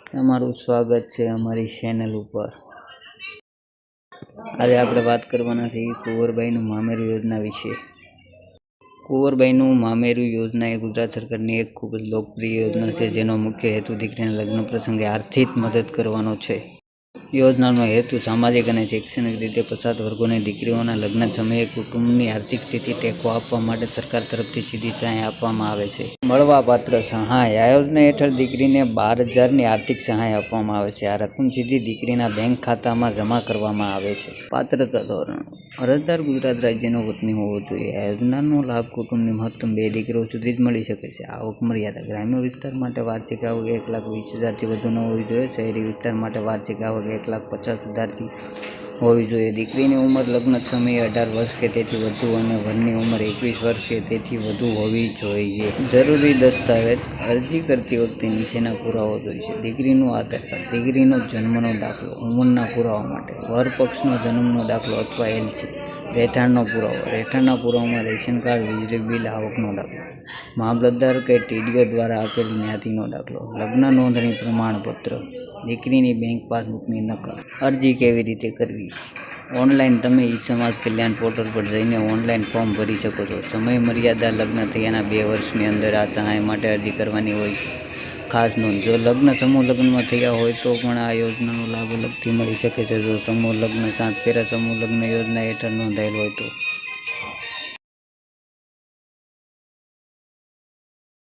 તમારું સ્વાગત છે અમારી ચેનલ ઉપર। આજે આપણે વાત કરવાના છીએ કુંવરબાઈનું મામેરું યોજના વિશે। કુંવરબાઈનું મામેરું યોજના એ ગુજરાત સરકારની એક ખૂબ જ લોકપ્રિય યોજના છે, જેનો મુખ્ય હેતુ દીકરીના લગ્ન પ્રસંગે આર્થિક મદદ કરવાનો છે। યોજનાનો હેતુ સામાજિક અને શૈક્ષણિક રીતે પછાત વર્ગોની દીકરીઓના લગ્ન સમયે કુટુંબની આર્થિક સ્થિતિ ટેકો આપવા માટે સરકાર તરફથી સીધી સહાય આપવામાં આવે છે। મળવાપાત્ર સહાય: આ યોજના હેઠળ દીકરીને 12,000ની આર્થિક સહાય આપવામાં આવે છે। આ રકમ સીધી દીકરીના બેંક ખાતામાં જમા કરવામાં આવે છે। પાત્રતા ધોરણો: અરજદાર ગુજરાત રાજ્યનો વતની હોવો જોઈએ। આ યોજનાનો લાભ કુટુંબની મહત્તમ 2 દીકરીઓ સુધી જ મળી શકે છે। આવક મર્યાદા: ગ્રામ્ય વિસ્તાર માટે વાર્ષિક આવક 1,20,000થી વધુ ન હોવી જોઈએ। શહેરી વિસ્તાર માટે વાર્ષિક આવક 1,50,000થી હોવી જોઈએ। દીકરીની ઉંમર લગ્ન સમયે 18 વર્ષ કે તેથી વધુ અને વરની ઉંમર 21 વર્ષ કે તેથી વધુ હોવી જોઈએ। જરૂરી દસ્તાવેજ: અરજી કરતી વખતે નીચેના પુરાવા જોઈશે: દીકરીનું આધાર કાર્ડ, દીકરીનો જન્મનો દાખલો, ઉંમરના પુરાવા માટે વર પક્ષનો જન્મનો દાખલો અથવા LC, રહેઠાણનો પુરાવો, રહેઠાણના પુરાવામાં રેશન કાર્ડ, વીજળી બિલ, આવકનો દાખલો, મામલતદાર કે TDO દ્વારા આપેલ જ્ઞાતિનો દાખલો, લગ્ન નોંધણી પ્રમાણપત્ર, દીકરીની બેંક પાસબુકની નકલ। અરજી કેવી રીતે કરવી? ઓનલાઈન: તમે સમાજ કલ્યાણ પોર્ટલ પર જઈને ઓનલાઈન ફોર્મ ભરી શકો છો। સમય મર્યાદા: લગ્ન થયાના 2 વર્ષની અંદર આ સહાય માટે અરજી કરવાની હોય છે। ખાસ નોંધ: જો સમૂહ લગ્નમાં થયા હોય તો પણ આ યોજનાનો લાભ અલગથી મળી શકે છે। જો સમૂહ લગ્ન 7 ફેરા સમૂહ લગ્ન યોજના હેઠળ નોંધાયેલ હોય તો